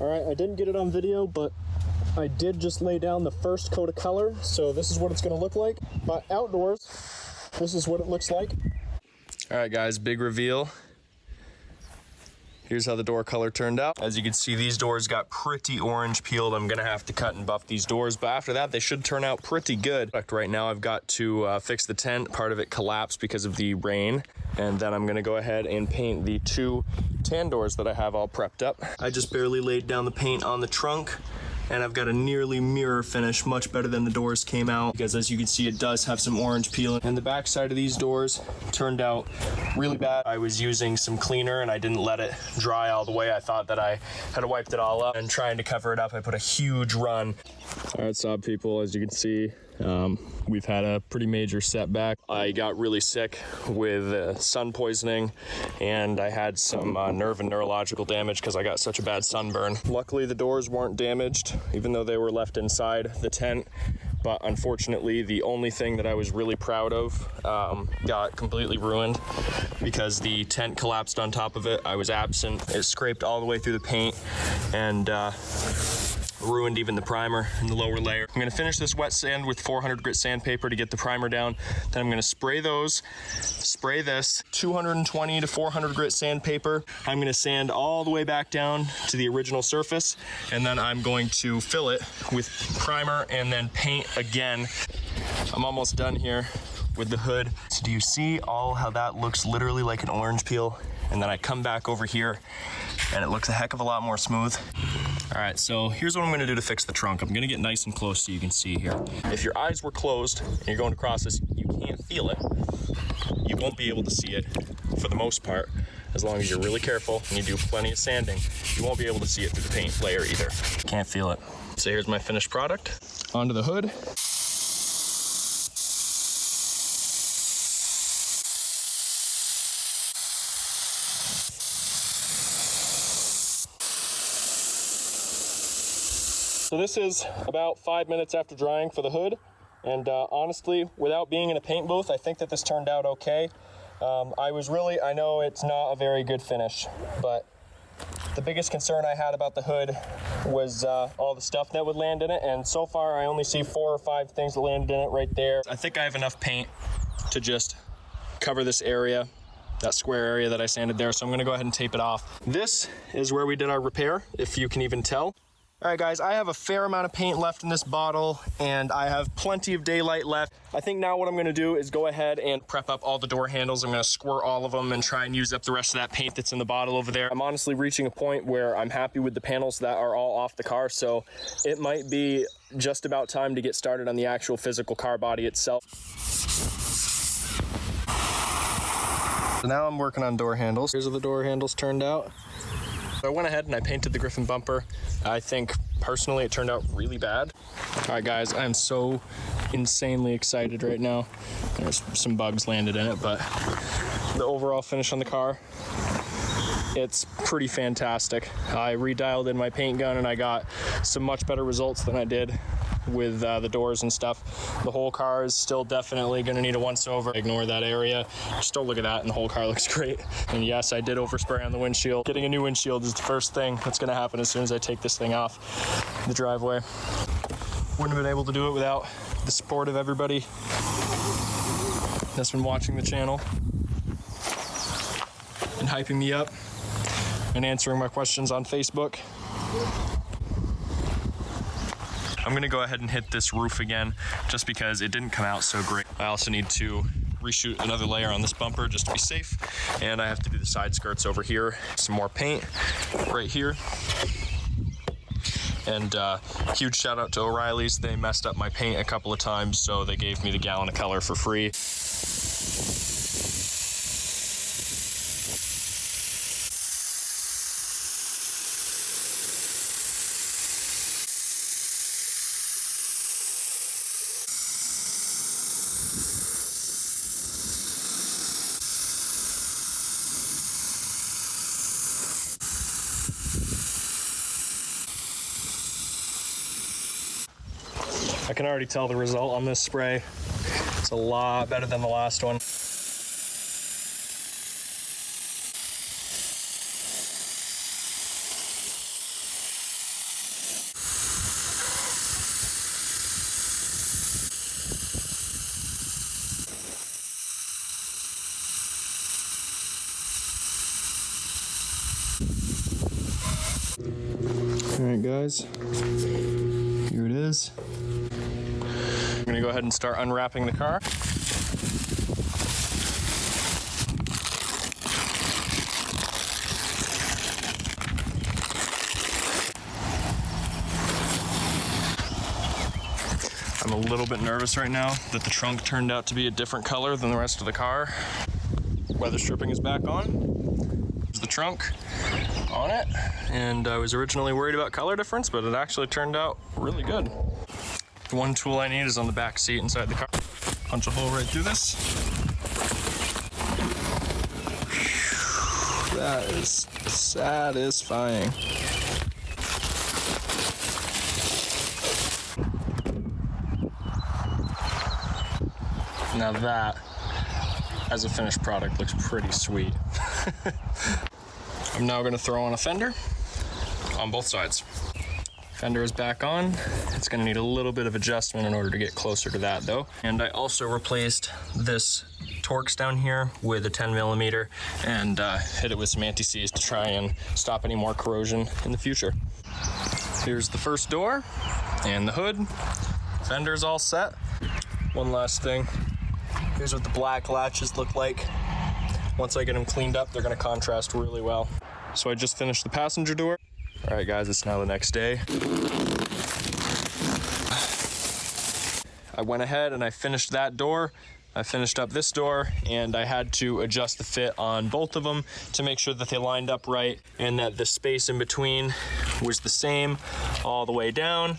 All right, I didn't get it on video, but I did just lay down the first coat of color, so this is what it's gonna look like. But outdoors, this is what it looks like. All right, guys, big reveal. Here's how the door color turned out. As you can see, these doors got pretty orange peeled. I'm gonna have to cut and buff these doors, but after that, they should turn out pretty good. Right now, I've got to fix the tent. Part of it collapsed because of the rain, and then I'm gonna go ahead and paint the 2 tan doors that I have all prepped up. I just barely laid down the paint on the trunk, and I've got a nearly mirror finish, much better than the doors came out, because as you can see, it does have some orange peel. And the back side of these doors turned out really bad. I was using some cleaner and I didn't let it dry all the way. I thought that I had wiped it all up, and trying to cover it up, I put a huge run. All right, Saab people, as you can see, we've had a pretty major setback. I got really sick with sun poisoning, and I had some nerve and neurological damage because I got such a bad sunburn. Luckily, the doors weren't damaged, even though they were left inside the tent. But unfortunately, the only thing that I was really proud of got completely ruined because the tent collapsed on top of it. I was absent. It scraped all the way through the paint and ruined even the primer in the lower layer. I'm gonna finish this wet sand with 400 grit sandpaper to get the primer down. Then I'm gonna spray this 220 to 400 grit sandpaper. I'm gonna sand all the way back down to the original surface, and then I'm going to fill it with primer and then paint again. I'm almost done here with the hood. So do you see how that looks literally like an orange peel? And then I come back over here and it looks a heck of a lot more smooth. All right, so here's what I'm gonna do to fix the trunk. I'm gonna get nice and close so you can see here. If your eyes were closed and you're going across this, you can't feel it. You won't be able to see it for the most part. As long as you're really careful and you do plenty of sanding, you won't be able to see it through the paint layer either. Can't feel it. So here's my finished product. Onto the hood. So this is about 5 minutes after drying for the hood. And honestly, without being in a paint booth, I think that this turned out okay. I know it's not a very good finish, but the biggest concern I had about the hood was all the stuff that would land in it. And so far, I only see 4 or 5 things that landed in it right there. I think I have enough paint to just cover this area, that square area that I sanded there. So I'm gonna go ahead and tape it off. This is where we did our repair, if you can even tell. All right, guys, I have a fair amount of paint left in this bottle, and I have plenty of daylight left. I think now what I'm gonna do is go ahead and prep up all the door handles. I'm gonna squirt all of them and try and use up the rest of that paint that's in the bottle over there. I'm honestly reaching a point where I'm happy with the panels that are all off the car, so it might be just about time to get started on the actual physical car body itself. So now I'm working on door handles. Here's how the door handles turned out. So I went ahead and I painted the Griffin bumper. I think personally it turned out really bad. All right, guys, I'm so insanely excited right now. There's some bugs landed in it, but the overall finish on the car, it's pretty fantastic. I redialed in my paint gun and I got some much better results than I did with the doors and stuff. The whole car is still definitely gonna need a once over. Ignore that area. Just don't look at that, and the whole car looks great. And yes, I did overspray on the windshield. Getting a new windshield is the first thing that's gonna happen as soon as I take this thing off the driveway. Wouldn't have been able to do it without the support of everybody that's been watching the channel and hyping me up and answering my questions on Facebook. I'm gonna go ahead and hit this roof again just because it didn't come out so great. I also need to reshoot another layer on this bumper just to be safe. And I have to do the side skirts over here. Some more paint right here. And huge shout out to O'Reilly's. They messed up my paint a couple of times, so they gave me the gallon of color for free. I can already tell the result on this spray. It's a lot better than the last one. guys. Here it is. I'm gonna go ahead and start unwrapping the car. I'm a little bit nervous right now that the trunk turned out to be a different color than the rest of the car. Weather stripping is back on. There's the trunk on it. And I was originally worried about color difference, but it actually turned out really good. The one tool I need is on the back seat inside the car. Punch a hole right through this. That is satisfying. Now that, as a finished product, looks pretty sweet. I'm now gonna throw on a fender on both sides. Fender is back on. It's gonna need a little bit of adjustment in order to get closer to that though. And I also replaced this Torx down here with a 10mm and hit it with some anti-seize to try and stop any more corrosion in the future. Here's the first door and the hood. Fender's all set. One last thing. Here's what the black latches look like. Once I get them cleaned up, they're gonna contrast really well. So I just finished the passenger door. All right, guys, it's now the next day. I went ahead and I finished that door. I finished up this door, and I had to adjust the fit on both of them to make sure that they lined up right and that the space in between was the same all the way down.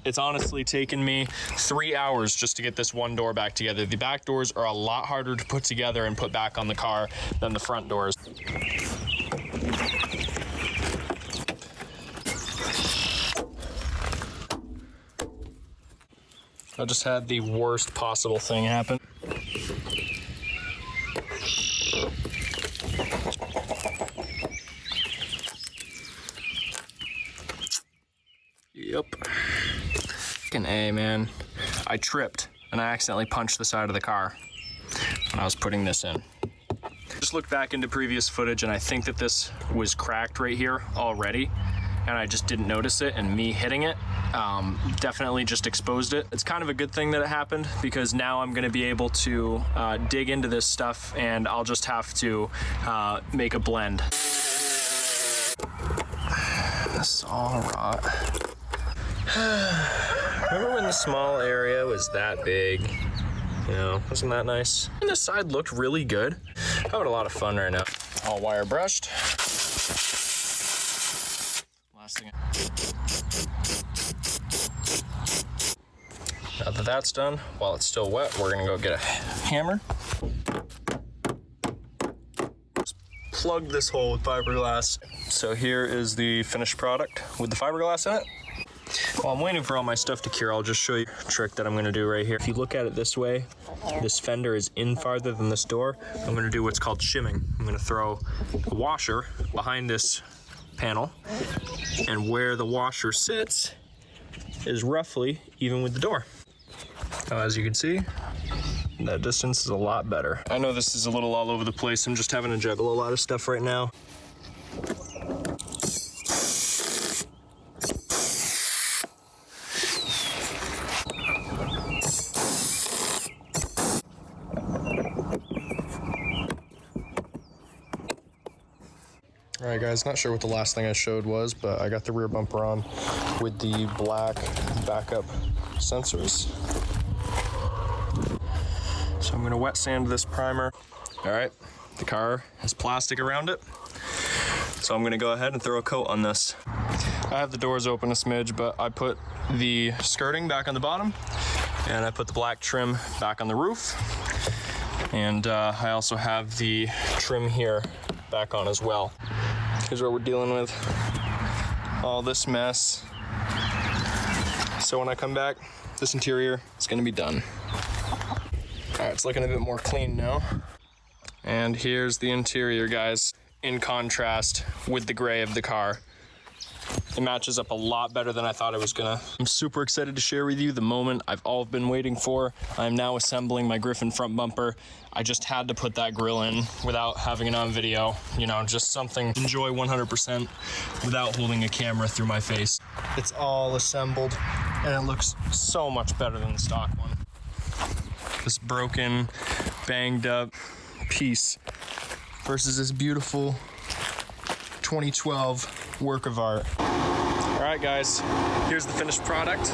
It's honestly taken me 3 hours just to get this one door back together. The back doors are a lot harder to put together and put back on the car than the front doors. I just had the worst possible thing happen. Yep. Fucking A, man. I tripped and I accidentally punched the side of the car when I was putting this in. Just looked back into previous footage and I think that this was cracked right here already, and I just didn't notice it, and me hitting it definitely just exposed it. It's kind of a good thing that it happened, because now I'm gonna be able to dig into this stuff and I'll just have to make a blend. This all rot. Remember when the small area was that big? You know, wasn't that nice? And this side looked really good. Having a lot of fun right now. All wire brushed. Last thing. Now that that's done, while it's still wet, we're gonna go get a hammer. Just plug this hole with fiberglass. So here is the finished product with the fiberglass in it. While I'm waiting for all my stuff to cure, I'll just show you a trick that I'm gonna do right here. If you look at it this way, this fender is in farther than this door. I'm gonna do what's called shimming. I'm gonna throw a washer behind this panel, and where the washer sits is roughly even with the door. Now, as you can see, that distance is a lot better. I know this is a little all over the place. I'm just having to juggle a lot of stuff right now. All right, guys, not sure what the last thing I showed was, but I got the rear bumper on with the black backup sensors. So I'm gonna wet sand this primer. All right, the car has plastic around it, so I'm gonna go ahead and throw a coat on this. I have the doors open a smidge, but I put the skirting back on the bottom, and I put the black trim back on the roof, and I also have the trim here back on as well. Here's what we're dealing with. All this mess. So when I come back, this interior is gonna be done. All right, it's looking a bit more clean now. And here's the interior, guys, in contrast with the gray of the car. It matches up a lot better than I thought it was gonna. I'm super excited to share with you the moment I've all been waiting for. I'm now assembling my Griffin front bumper. I just had to put that grill in without having it on video. You know, just something to enjoy 100% without holding a camera through my face. It's all assembled and it looks so much better than the stock one. This broken, banged up piece versus this beautiful 2012 work of art. All right, guys, here's the finished product.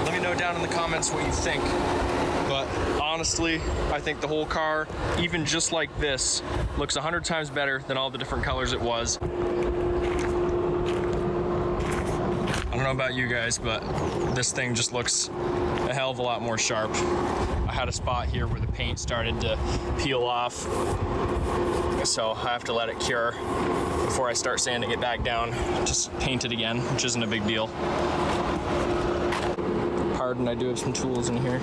Let me know down in the comments what you think. But honestly, I think the whole car, even just like this, looks 100 times better than all the different colors it was. I don't know about you guys, but this thing just looks a hell of a lot more sharp. I had a spot here where the paint started to peel off, so I have to let it cure before I start sanding it back down. Just paint it again, which isn't a big deal. Pardon, I do have some tools in here.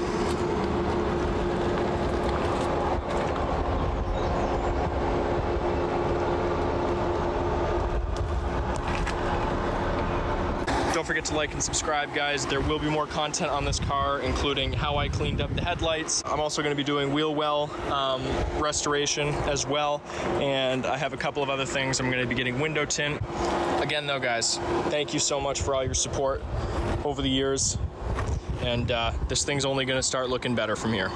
Don't forget to like and subscribe, guys. There will be more content on this car, including how I cleaned up the headlights. I'm also going to be doing wheel well restoration as well, and I have a couple of other things. I'm going to be getting window tint. Again, though, guys, thank you so much for all your support over the years, and this thing's only going to start looking better from here.